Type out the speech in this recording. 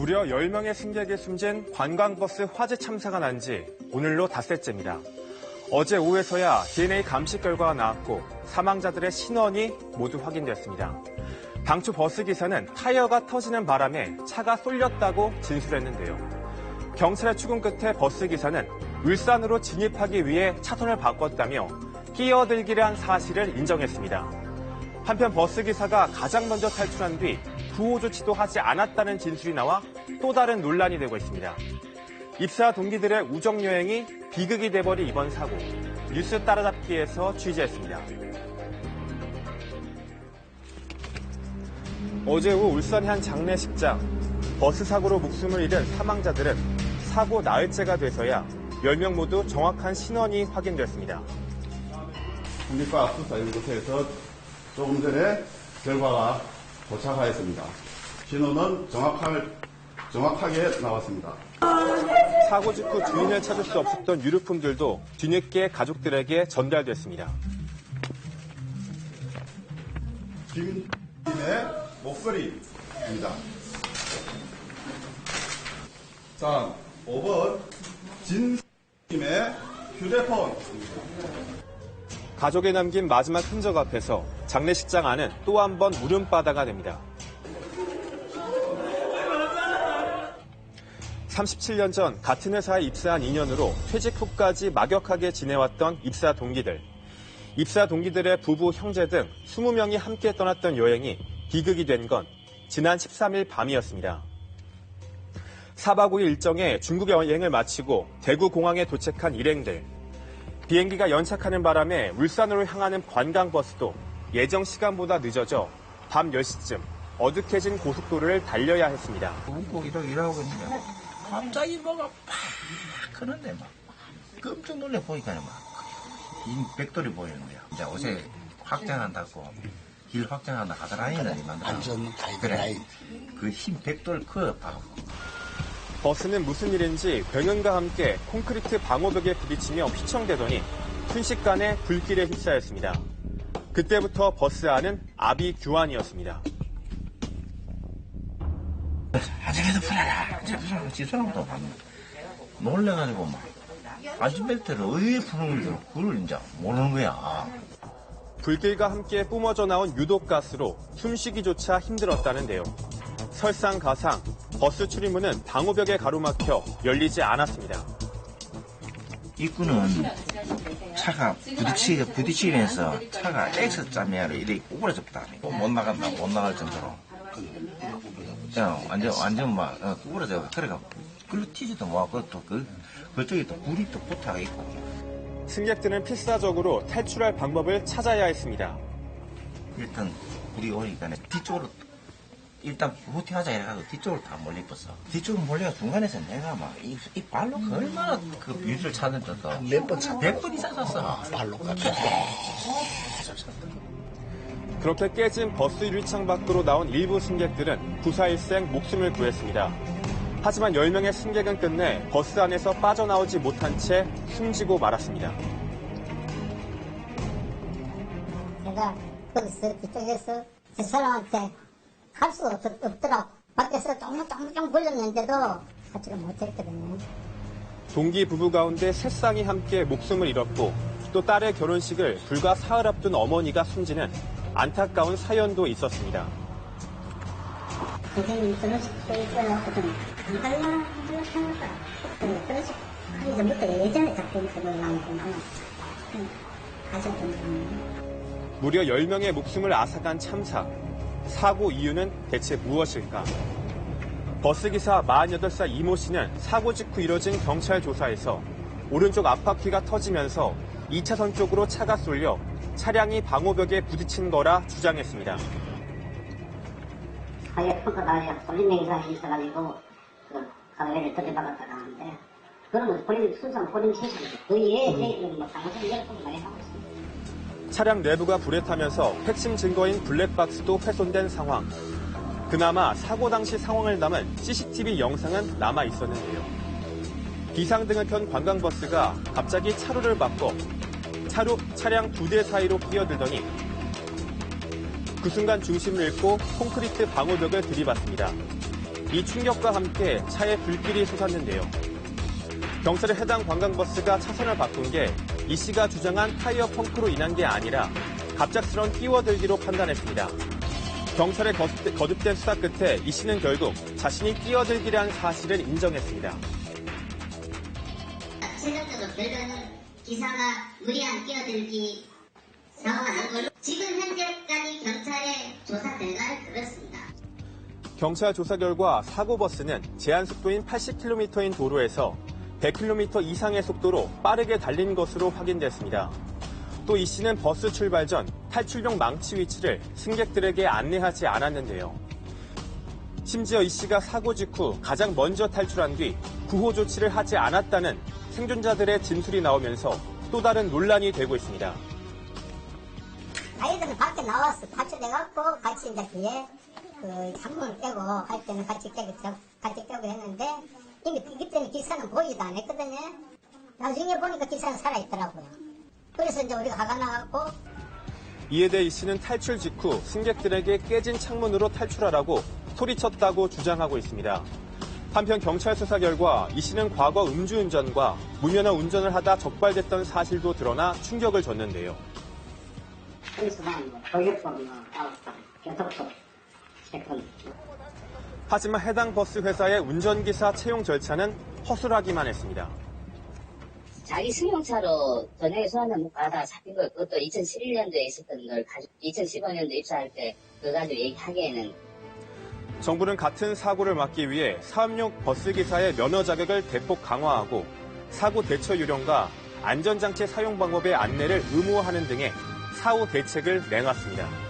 무려 10명의 승객이 숨진 관광버스 화재 참사가 난 지 오늘로 닷새째입니다. 어제 오후에서야 DNA 감식 결과가 나왔고 사망자들의 신원이 모두 확인됐습니다. 당초 버스 기사는 타이어가 터지는 바람에 차가 쏠렸다고 진술했는데요. 경찰의 추궁 끝에 버스 기사는 울산으로 진입하기 위해 차선을 바꿨다며 끼어들기를 한 사실을 인정했습니다. 한편 버스 기사가 가장 먼저 탈출한 뒤 구호 조치도 하지 않았다는 진술이 나와 또 다른 논란이 되고 있습니다. 입사 동기들의 우정 여행이 비극이 돼버린 이번 사고, 뉴스 따라잡기에서 취재했습니다. 어제 오후 울산의 한 장례식장, 버스 사고로 목숨을 잃은 사망자들은 사고 나흘째가 돼서야 10명 모두 정확한 신원이 확인됐습니다. 국립과학 수사 연구소에서 조금 전에 결과가 도착하였습니다. 신원은 정확하게 나왔습니다. 사고 직후 주인을 찾을 수 없었던 유류품들도 뒤늦게 가족들에게 전달됐습니다. 김인의 목걸이입니다. 자, 5번 진님의 휴대폰입니다. 가족이 남긴 마지막 흔적 앞에서 장례식장 안은 또 한 번 물음바다가 됩니다. 37년 전 같은 회사에 입사한 인연으로 퇴직 후까지 막역하게 지내왔던 입사 동기들. 입사 동기들의 부부, 형제 등 20명이 함께 떠났던 여행이 비극이 된 건 지난 13일 밤이었습니다. 4박 5일 일정에 중국 여행을 마치고 대구 공항에 도착한 일행들. 비행기가 연착하는 바람에 울산으로 향하는 관광버스도 예정 시간보다 늦어져 밤 10시쯤 어둑해진 고속도로를 달려야 했습니다. 웃고 일하고 있는데 갑자기 뭐가 팍 크는데 막 깜짝 놀래 보니까 막 긴 벽돌이 보이는 거야. 이제 옷에 확장한다고 길 확장한다 하더라니는 안전 가이드라인. 그 흰 벽돌 그거 봐. 버스는 무슨 일인지 병연과 함께 콘크리트 방호벽에 부딪히며 휘청대더니 순식간에 불길에 휩싸였습니다. 그때부터 버스 안은 아비규환이었습니다. 안전벨트 풀어라. 지사람도 놀래가지고 막 안전벨트를 왜 푸는 그걸 이제 모르는 거야. 불길과 함께 뿜어져 나온 유독가스로 숨쉬기조차 힘들었다는데요. 설상가상 버스 출입문은 방호벽에 가로막혀 열리지 않았습니다. 입구는 차가 부딪히면서 차가 X자매로 이렇게 구부러졌다. 못 나간다, 못 나갈 정도로. 완전 막 구부러져. 그래가 글로 튀지도 못하고 또 그쪽에 또 불이 또 붙어 있고. 승객들은 필사적으로 탈출할 방법을 찾아야 했습니다. 일단 불이 오니까 뒤쪽으로 일단 후퇴하자 이래가지고 뒤쪽으로 다 몰리었어. 뒤쪽으로 몰려가 중간에서 내가 막 이 발로 얼마나 그 뷰를 찾는지 몇 번 찾았어? 100번 이상 샀어. 발로 가지고. 그렇게 깨진 버스 유리창 밖으로 나온 일부 승객들은 구사일생 목숨을 구했습니다. 하지만 10명의 승객은 끝내 버스 안에서 빠져나오지 못한 채 숨지고 말았습니다. 제가 거기서 뒤쪽에서 그 사람한테 갈 수 없더라고. 밖에서 쫑쫑쫑 불렸는데도 하지를 못했거든요. 동기 부부 가운데 3쌍이 함께 목숨을 잃었고 또 딸의 결혼식을 불과 사흘 앞둔 어머니가 숨지는 안타까운 사연도 있었습니다. 선생님 결혼식도 있어요. 안 갈라 생각하다. 결혼식 하기 전부터 예전에 잡혀있거든요. 나오고 가셨던 무려 10명의 목숨을 앗아간 참사. 사고 이유는 대체 무엇일까? 버스기사 48살 이모 씨는 사고 직후 이뤄진 경찰 조사에서 오른쪽 앞바퀴가 터지면서 2차선 쪽으로 차가 쏠려 차량이 방호벽에 부딪힌 거라 주장했습니다. 가게 평가가 본인 행사가 있어가지고 그 가게를 들이받았다가 하는데 그러면 본인 순수한 본인 책임이죠. 그 이외에 저희들은 뭐 당신 이렇게 많이 하고 있습니다. 차량 내부가 불에 타면서 핵심 증거인 블랙박스도 훼손된 상황. 그나마 사고 당시 상황을 담은 CCTV 영상은 남아 있었는데요. 비상등을 켠 관광버스가 갑자기 차로를 바꿔 차량 2대 사이로 끼어들더니 그 순간 중심을 잃고 콘크리트 방호벽을 들이받습니다. 이 충격과 함께 차에 불길이 솟았는데요. 경찰은 해당 관광버스가 차선을 바꾼 게 이 씨가 주장한 타이어 펑크로 인한 게 아니라 갑작스런 끼어들기로 판단했습니다. 경찰의 거듭된 수사 끝에 이 씨는 결국 자신이 끼어들기란 사실을 인정했습니다. 최종적으로 결론은 기사가 무리한 끼어들기 사고가 난 걸로 지금 현재까지 경찰의 조사 결과는 그렇습니다. 경찰 조사 결과 사고 버스는 제한 속도인 80km인 도로에서 100km 이상의 속도로 빠르게 달린 것으로 확인됐습니다. 또 이 씨는 버스 출발 전 탈출용 망치 위치를 승객들에게 안내하지 않았는데요. 심지어 이 씨가 사고 직후 가장 먼저 탈출한 뒤 구호 조치를 하지 않았다는 생존자들의 진술이 나오면서 또 다른 논란이 되고 있습니다. 아이들은 밖에 나와서 탈출해갖고 같이 이제 뒤에 그 창문을 깨고 할 때는 같이 깨고 했는데 이미 이때는 기사는 보이도 안 했거든요. 나중에 보니까 기사는 살아있더라고요. 그래서 이제 우리가 화가 나갖고. 이에 대해 이 씨는 탈출 직후 승객들에게 깨진 창문으로 탈출하라고 소리쳤다고 주장하고 있습니다. 한편 경찰 수사 결과 이 씨는 과거 음주운전과 무면허 운전을 하다 적발됐던 사실도 드러나 충격을 줬는데요. 하지만 해당 버스 회사의 운전기사 채용 절차는 허술하기만 했습니다. 자기 승용차로 전액 소환을 못 받아 잡힌 걸 그것도 2011년도에 있었던 걸 가지고 2015년도 입사할 때 그거 가지고 얘기하기에는 정부는 같은 사고를 막기 위해 사업용 버스기사의 면허 자격을 대폭 강화하고 사고 대처 요령과 안전장치 사용 방법의 안내를 의무화하는 등의 사후 대책을 내놨습니다.